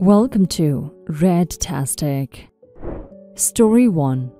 Welcome to Redtastic. Story 1.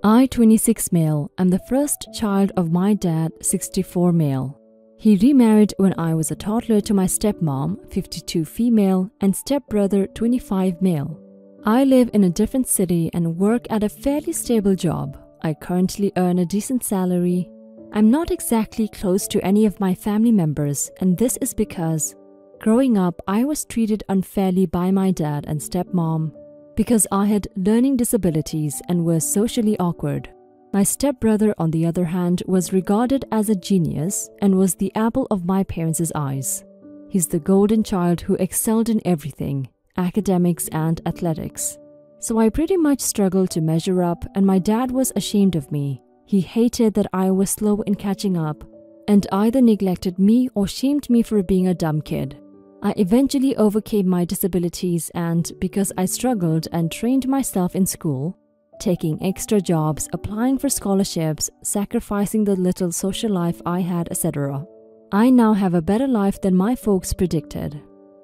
I, 26 male, am the first child of my dad, 64 male. He remarried when I was a toddler to my stepmom, 52 female, and stepbrother, 25 male. I live in a different city and work at a fairly stable job. I currently earn a decent salary. I'm not exactly close to any of my family members, and this is because growing up, I was treated unfairly by my dad and stepmom because I had learning disabilities and was socially awkward. My stepbrother, on the other hand, was regarded as a genius and was the apple of my parents' eyes. He's the golden child who excelled in everything, academics and athletics. So I pretty much struggled to measure up, and my dad was ashamed of me. He hated that I was slow in catching up and either neglected me or shamed me for being a dumb kid. I eventually overcame my disabilities, and because I struggled and trained myself in school, taking extra jobs, applying for scholarships, sacrificing the little social life I had, etc., I now have a better life than my folks predicted.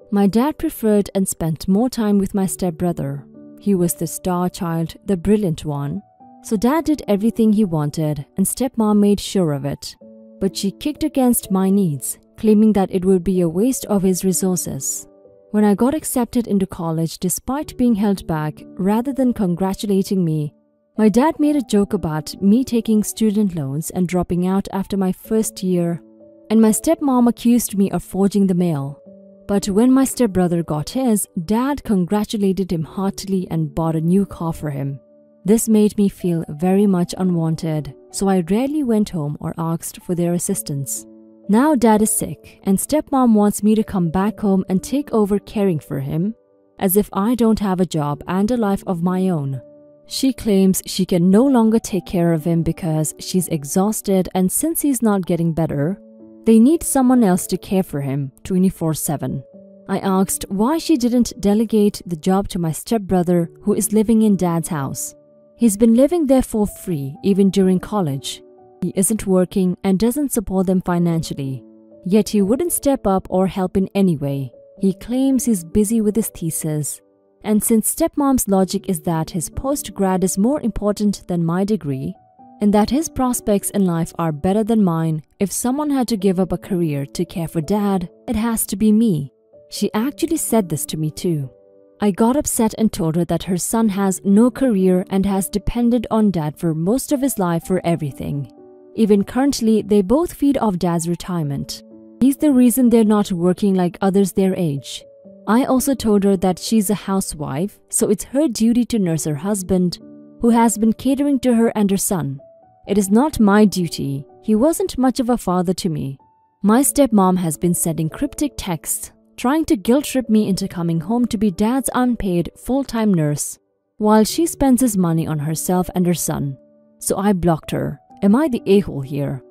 My dad preferred and spent more time with my stepbrother. He was the star child, the brilliant one. So dad did everything he wanted, and stepmom made sure of it. But she kicked against my needs, claiming that it would be a waste of his resources. When I got accepted into college despite being held back, rather than congratulating me, my dad made a joke about me taking student loans and dropping out after my first year, and my stepmom accused me of forging the mail. But when my stepbrother got his, dad congratulated him heartily and bought a new car for him. This made me feel very much unwanted, so I rarely went home or asked for their assistance. Now dad is sick, and stepmom wants me to come back home and take over caring for him, as if I don't have a job and a life of my own. She claims she can no longer take care of him because she's exhausted, and since he's not getting better, they need someone else to care for him 24/7. I asked why she didn't delegate the job to my stepbrother, who is living in dad's house. He's been living there for free even during college. He isn't working and doesn't support them financially. Yet he wouldn't step up or help in any way. He claims he's busy with his thesis. And since stepmom's logic is that his post-grad is more important than my degree, and that his prospects in life are better than mine, if someone had to give up a career to care for dad, it has to be me. She actually said this to me too. I got upset and told her that her son has no career and has depended on dad for most of his life for everything. Even currently, they both feed off dad's retirement. He's the reason they're not working like others their age. I also told her that she's a housewife, so it's her duty to nurse her husband, who has been catering to her and her son. It is not my duty. He wasn't much of a father to me. My stepmom has been sending cryptic texts, trying to guilt-trip me into coming home to be dad's unpaid full-time nurse, while she spends his money on herself and her son. So I blocked her. Am I the a-hole here?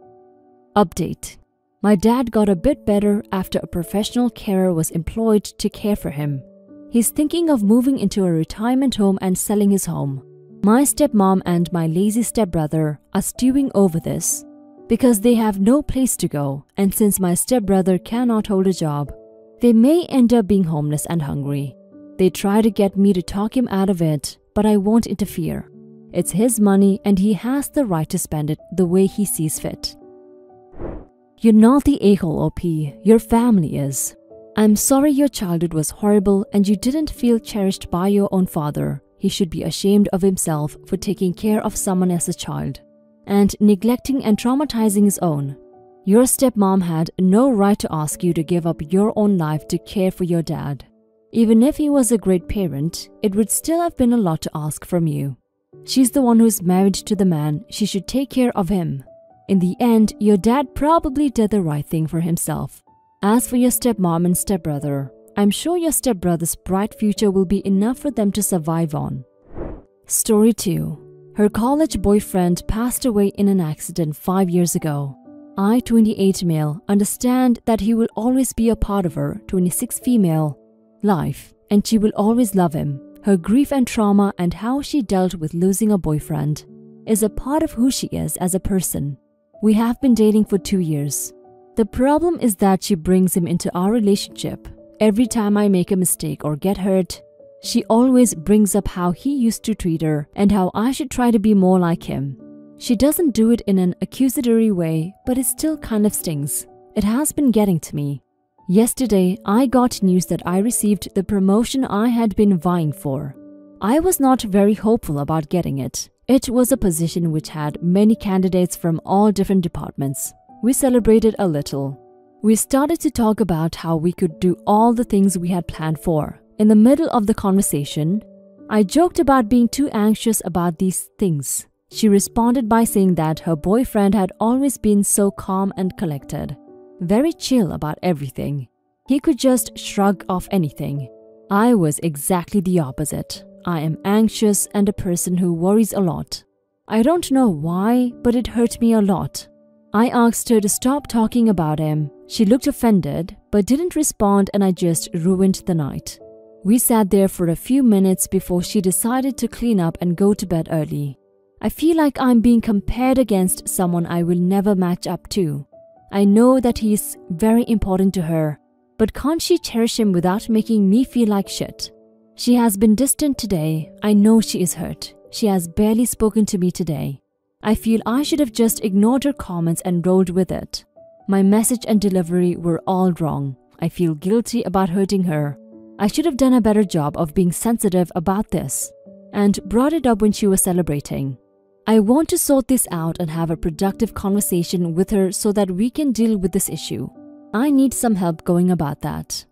Update. My dad got a bit better after a professional carer was employed to care for him. He's thinking of moving into a retirement home and selling his home. My stepmom and my lazy stepbrother are stewing over this because they have no place to go, and since my stepbrother cannot hold a job, they may end up being homeless and hungry. They try to get me to talk him out of it, but I won't interfere. It's his money and he has the right to spend it the way he sees fit. You're not the a-hole, OP. Your family is. I'm sorry your childhood was horrible and you didn't feel cherished by your own father. He should be ashamed of himself for taking care of someone else's child and neglecting and traumatizing his own. Your stepmom had no right to ask you to give up your own life to care for your dad. Even if he was a great parent, it would still have been a lot to ask from you. She's the one who's married to the man. She should take care of him. In the end, your dad probably did the right thing for himself. As for your stepmom and stepbrother, I'm sure your stepbrother's bright future will be enough for them to survive on. Story 2. Her college boyfriend passed away in an accident 5 years ago. I, 28 male, understand that he will always be a part of her, 26 female, life, and she will always love him. Her grief and trauma and how she dealt with losing a boyfriend is a part of who she is as a person. We have been dating for 2 years. The problem is that she brings him into our relationship. Every time I make a mistake or get hurt, She always brings up how he used to treat her and how I should try to be more like him. She doesn't do it in an accusatory way, but it still kind of stings. It has been getting to me. Yesterday, I got news that I received the promotion I had been vying for. I was not very hopeful about getting it. It was a position which had many candidates from all different departments. We celebrated a little. We started to talk about how we could do all the things we had planned for. In the middle of the conversation, I joked about being too anxious about these things. She responded by saying that her boyfriend had always been so calm and collected, very chill about everything. He could just shrug off anything. I was exactly the opposite. I am anxious and a person who worries a lot. I don't know why, but it hurt me a lot. I asked her to stop talking about him. She looked offended, but didn't respond, and I just ruined the night. We sat there for a few minutes before she decided to clean up and go to bed early. I feel like I'm being compared against someone I will never match up to. I know that he's very important to her, but can't she cherish him without making me feel like shit? She has been distant today. I know she is hurt. She has barely spoken to me today. I feel I should have just ignored her comments and rolled with it. My message and delivery were all wrong. I feel guilty about hurting her. I should have done a better job of being sensitive about this and brought it up when she was celebrating. I want to sort this out and have a productive conversation with her so that we can deal with this issue. I need some help going about that.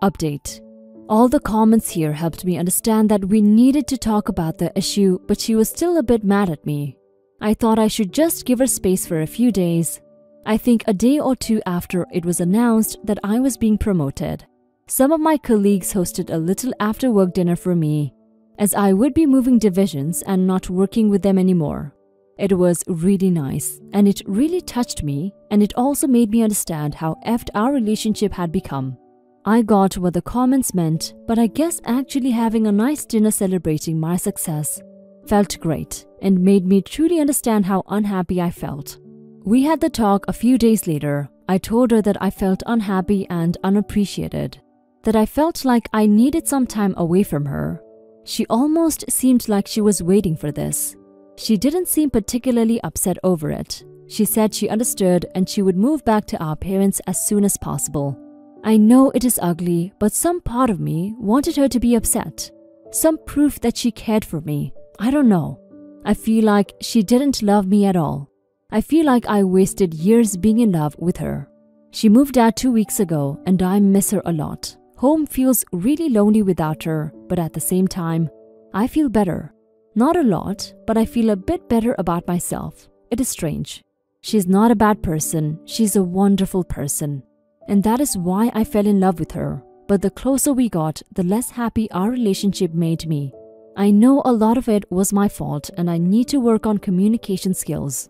Update. All the comments here helped me understand that we needed to talk about the issue, but she was still a bit mad at me. I thought I should just give her space for a few days. I think a day or two after it was announced that I was being promoted. Some of my colleagues hosted a little after-work dinner for me, as I would be moving divisions and not working with them anymore. It was really nice, and it really touched me, and it also made me understand how effed our relationship had become. I got what the comments meant, but I guess actually having a nice dinner celebrating my success felt great and made me truly understand how unhappy I felt. We had the talk a few days later. I told her that I felt unhappy and unappreciated, that I felt like I needed some time away from her. She almost seemed like she was waiting for this. She didn't seem particularly upset over it. She said she understood and she would move back to our parents as soon as possible. I know it is ugly, but some part of me wanted her to be upset. Some proof that she cared for me. I don't know. I feel like she didn't love me at all. I feel like I wasted years being in love with her. She moved out 2 weeks ago and I miss her a lot. Home feels really lonely without her, but at the same time, I feel better. Not a lot, but I feel a bit better about myself. It is strange. She's not a bad person. She's a wonderful person. And that is why I fell in love with her. But the closer we got, the less happy our relationship made me. I know a lot of it was my fault and I need to work on communication skills.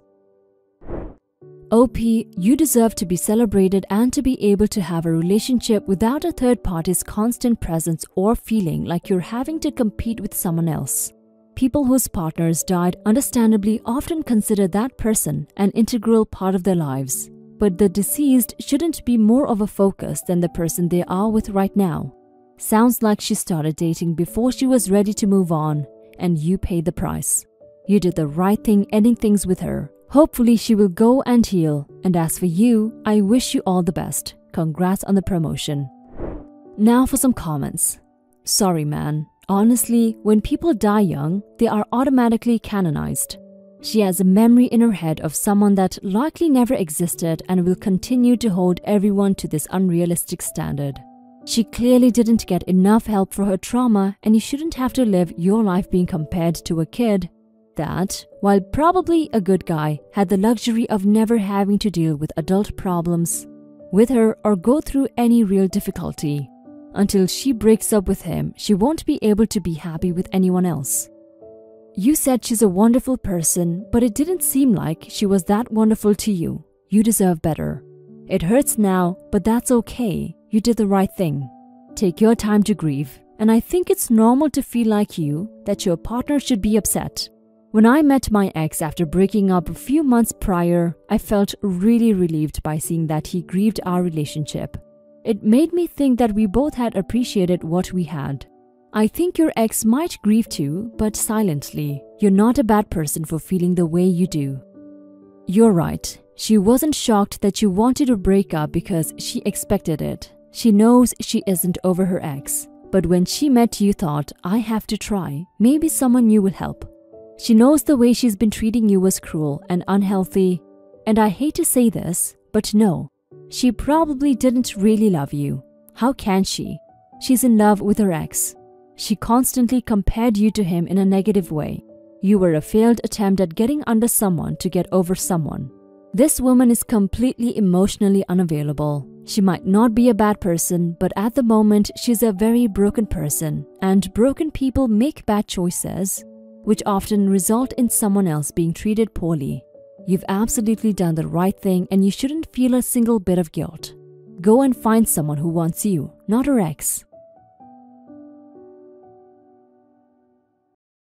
OP, you deserve to be celebrated and to be able to have a relationship without a third party's constant presence or feeling like you're having to compete with someone else. People whose partners died understandably often consider that person an integral part of their lives. But the deceased shouldn't be more of a focus than the person they are with right now. Sounds like she started dating before she was ready to move on, and you paid the price. You did the right thing ending things with her. Hopefully she will go and heal, and as for you, I wish you all the best. Congrats on the promotion. Now for some comments. Sorry man, honestly, when people die young, they are automatically canonized. She has a memory in her head of someone that likely never existed and will continue to hold everyone to this unrealistic standard. She clearly didn't get enough help for her trauma, and you shouldn't have to live your life being compared to a kid that, while probably a good guy, had the luxury of never having to deal with adult problems with her or go through any real difficulty. Until she breaks up with him, she won't be able to be happy with anyone else. You said she's a wonderful person, but it didn't seem like she was that wonderful to you. You deserve better. It hurts now, but that's okay. You did the right thing. Take your time to grieve, and I think it's normal to feel like you, that your partner should be upset. When I met my ex after breaking up a few months prior, I felt really relieved by seeing that he grieved our relationship. It made me think that we both had appreciated what we had. I think your ex might grieve too, but silently. You're not a bad person for feeling the way you do. You're right. She wasn't shocked that you wanted to break up because she expected it. She knows she isn't over her ex. But when she met you thought, I have to try. Maybe someone new will help. She knows the way she's been treating you was cruel and unhealthy. And I hate to say this, but no. She probably didn't really love you. How can she? She's in love with her ex. She constantly compared you to him in a negative way. You were a failed attempt at getting under someone to get over someone. This woman is completely emotionally unavailable. She might not be a bad person, but at the moment she's a very broken person. And broken people make bad choices, which often result in someone else being treated poorly. You've absolutely done the right thing and you shouldn't feel a single bit of guilt. Go and find someone who wants you, not her ex.